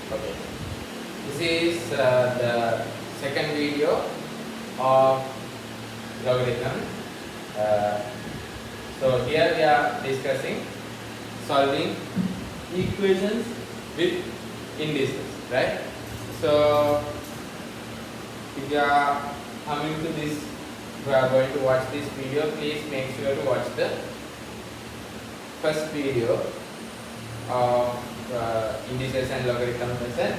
Okay, this is the second video of logarithm. So here we are discussing solving equations with indices, right? So if you are coming to this, if you are going to watch this video, please make sure to watch the first video of indices and logarithm lesson.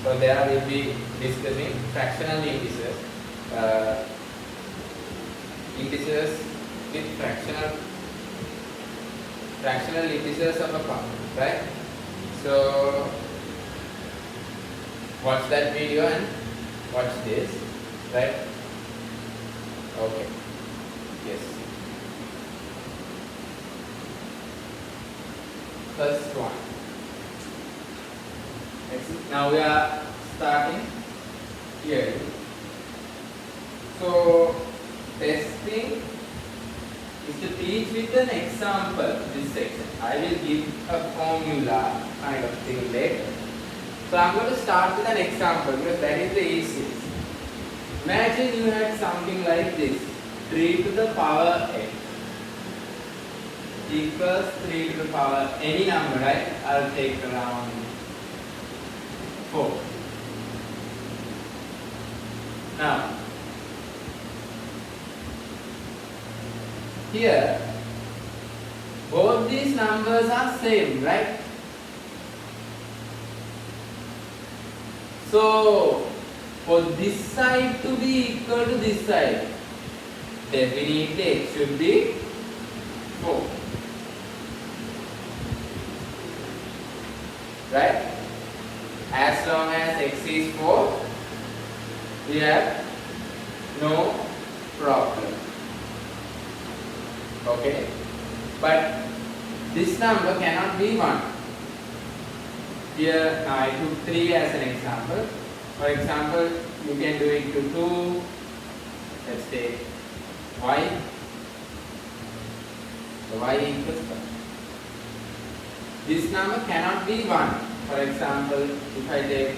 So there we will be discussing fractional indices, indices with fractional indices of a power, right? So watch that video and watch this, right? Okay, yes. First one. Now we are starting here. So testing is to teach with an example this section. I will give a formula kind of thing later. So I am going to start with an example because that is the easiest. Imagine you had something like this, 3 to the power x equals 3 to the power any number, right? I'll take around 4. Now, here, both these numbers are same, right? So, for this side to be equal to this side, definitely x should be 4. Right? As long as x is 4, we have no problem. Okay? But this number cannot be 1. Here, now I took 3 as an example. For example, you can do it to 2. Let's take y. So y equals 1. This number cannot be 1. For example, if I take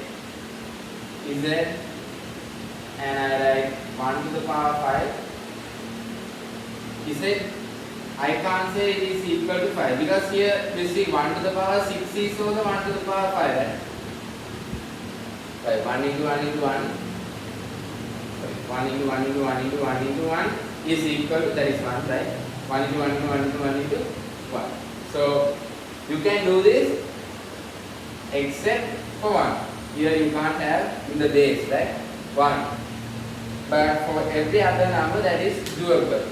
z and I write 1 to the power 5, z, I can't say it is equal to 5 because here you see 1 to the power 6 is also 1 to the power 5, right? 1 into 1 into 1, 1 into 1 into 1 into 1 into 1 is equal to, that is 1, right? 1 into 1 into 1 into 1 into 1. So you can do this except for 1. Here you can't have in the base, right? 1. But for every other number that is doable.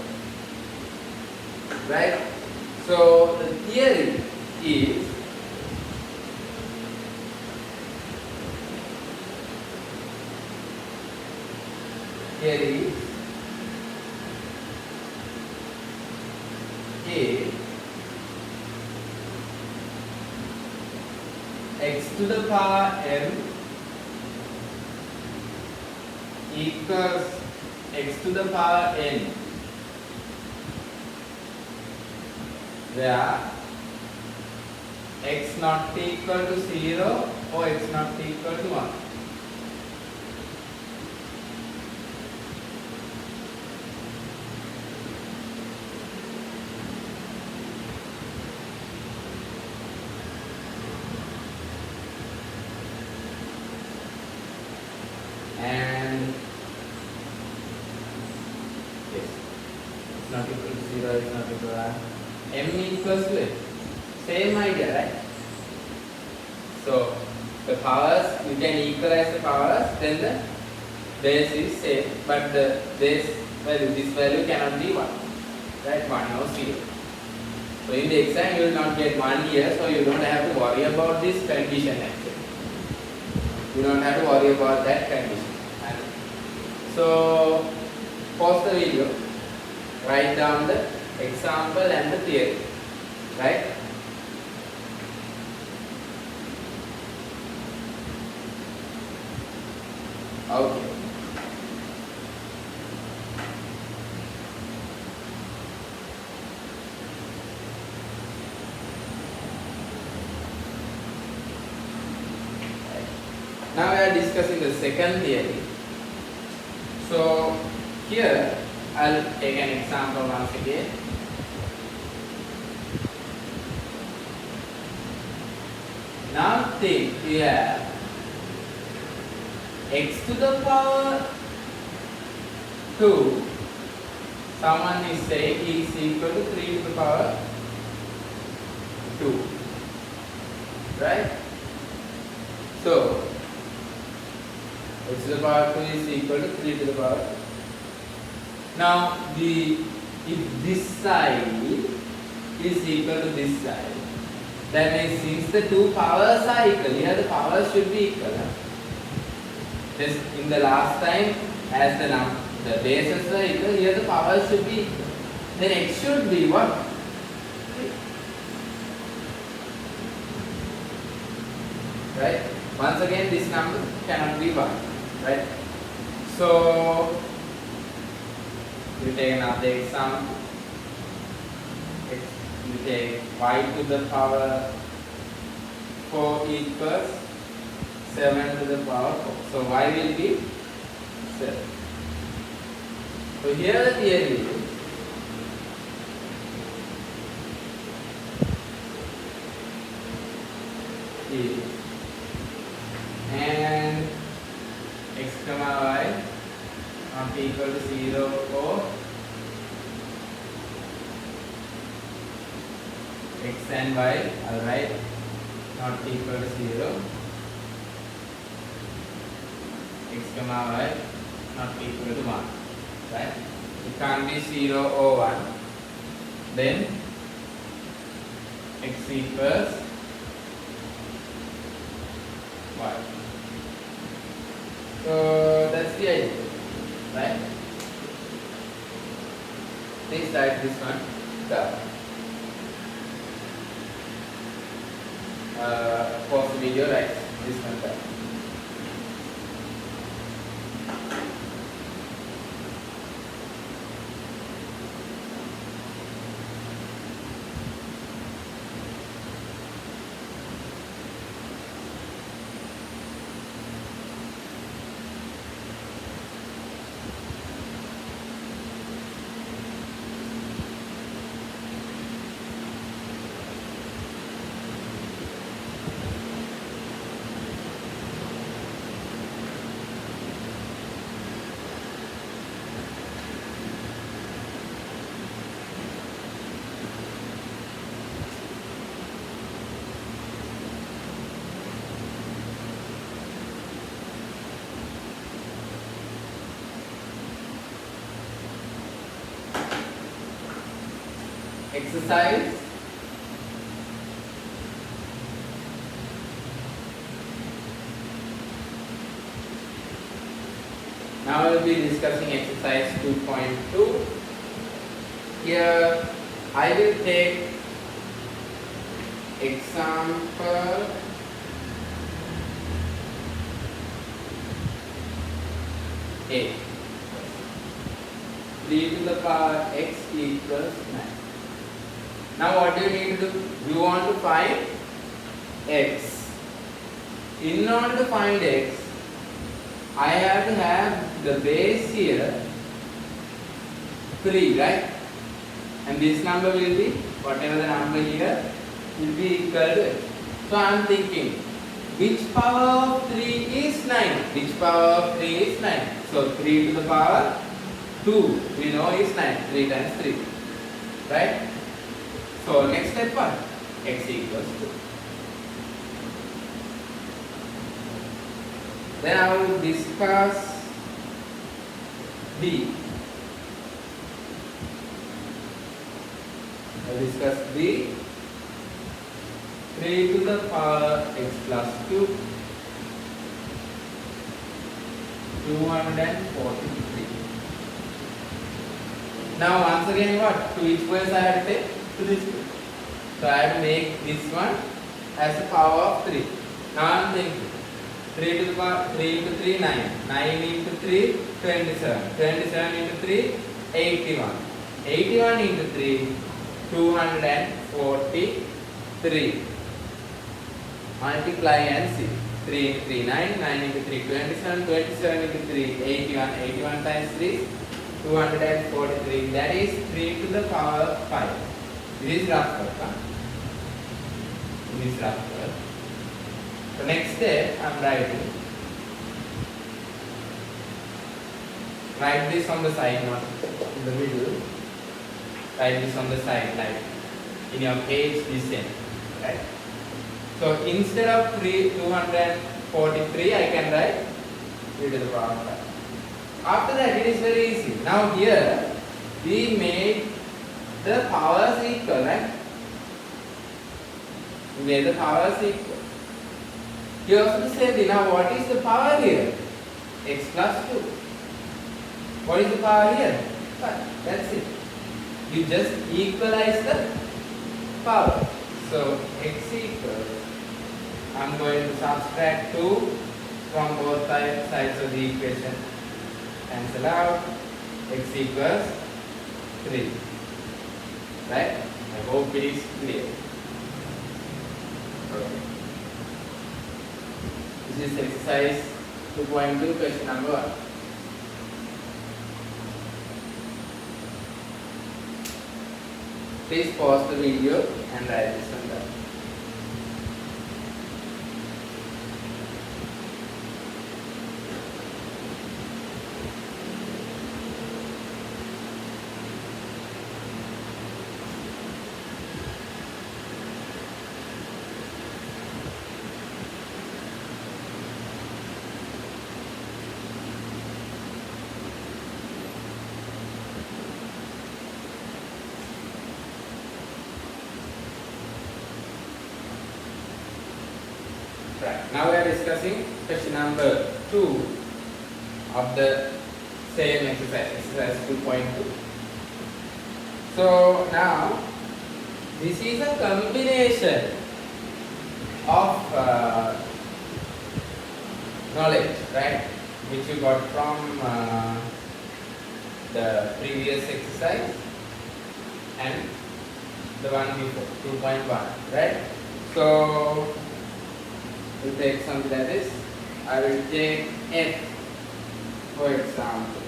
Right? So the theory is x to the power m equals x to the power n, where x not equal to 0 or x not equal to 1. And yes, it's not equal to 0, it's not equal to 1. M equals to n. Same idea, right? So the powers, you can equalize the powers, then the base is same, but the base value, this value cannot be 1, right? 1 or 0. So in the exam you will not get 1 here, so you don't have to worry about this condition actually. You don't have to worry about that condition. So pause the video, write down the example and the theory, right? Okay. Now we are discussing the second theory. So here I'll take an example once again. Now think we have x to the power 2. Someone is saying is equal to 3 to the power 2. Right? So x to the power 2 is equal to 3 to the power 2. Now if this side is equal to this side, that means since the two powers are equal, here the powers should be equal. Just in the last time, as the bases are equal, here the powers should be equal. Then x should be what? 3. Right? Once again, this number cannot be 1. Right? So we take another example. We take y to the power 4 equals 7 to the power 4. So y will be 7. So here the theory is and x comma y not equal to 0 or x and y, alright, not equal to 0, x comma y not equal to 1, right? It can't be 0 or 1. Then x equals y. So that's the idea, right? Please write this one down. Pause the video, write this one down. Exercise now we will be discussing exercise 2.2. Here I will take example A. 3 to the power x equals 9. Now what do you need to do? You want to find x. In order to find x, I have to have the base here 3, right? And this number will be, whatever the number here, will be equal to x. So I am thinking, which power of 3 is 9? Which power of 3 is 9? So 3 to the power 2, we know is 9. 3 times 3. Right? So next step what? X equals 2. Then I will discuss B. I will discuss B. 3 to the power x plus 2. 243. Now once again what? To which place I have to take? To this place. So I have to make this one as a power of 3. Now I am thinking 3 to the power 3 into 3 9. 9 into 3 27. 27 into 3 81. 81 into 3 243. Multiply and see. 3 into 3, 9, 9 into 3, 27, 27 into 3, 81, 81 times 3, 243, that is 3 to the power 5. This is rough work. Huh? This is rough work. So next step, I am writing. Write this on the side, not in the middle. Write this on the side, like in your page descent, right? So instead of 243, I can write 3 to the power 5. After that, it is very easy. Now here, we made the powers equal, right? We made the powers equal. Here also the same thing. Now what is the power here? X plus 2. What is the power here? 5. That's it. You just equalize the power. So x equals, I am going to subtract 2 from both sides of the equation. Cancel out. X equals 3. Right? I hope it is clear. Okay. This is exercise 2.2, question number 1. Please pause the video and write this one down. Right. Now we are discussing question number 2 of the same exercise, exercise 2.2. So now this is a combination of knowledge, right, which you got from the previous exercise and the one before, 2.1, right? So we'll take something like this. I will take f, for example.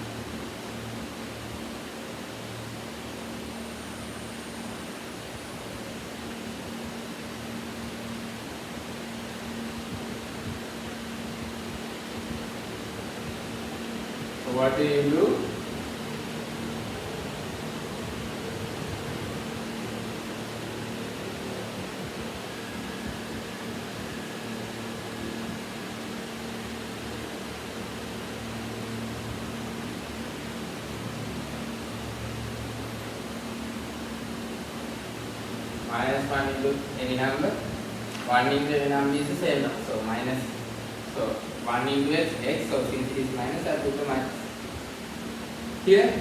So what do you do? Minus 1 into any number. 1 into any number is the same number. So minus, so 1 into x, so since it is minus, I put the minus. Here,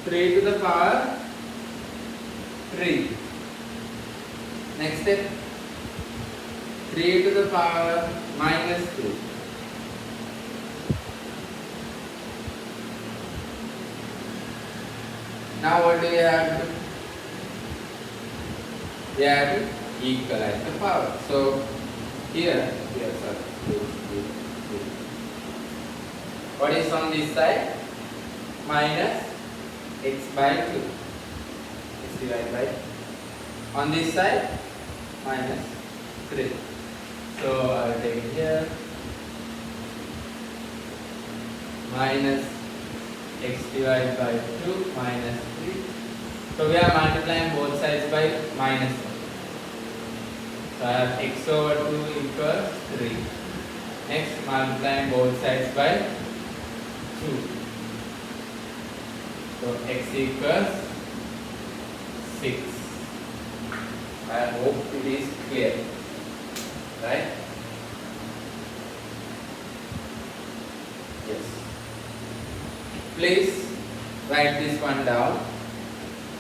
3 to the power 3. Next step, 3 to the power minus 2. Now what do we have to do? We have to equalize the power. So here, what is on this side? Minus x by 2. X divided by. On this side, minus 3. So I will take it here. Minus x divided by 2 minus 3. So we are multiplying both sides by minus 1. So I have x over 2 equals 3. Next, multiplying both sides by 2. So x equals 6. I hope it is clear. Right? Yes. Please write this one down.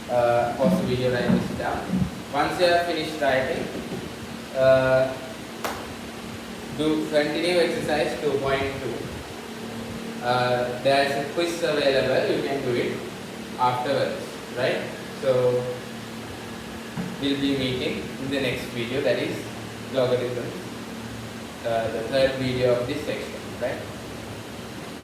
Pause the video, write this down. Once you have finished writing, continue exercise 2.2. There is a quiz available, you can do it afterwards, right? So we'll be meeting in the next video, that is logarithms the third video of this section, right?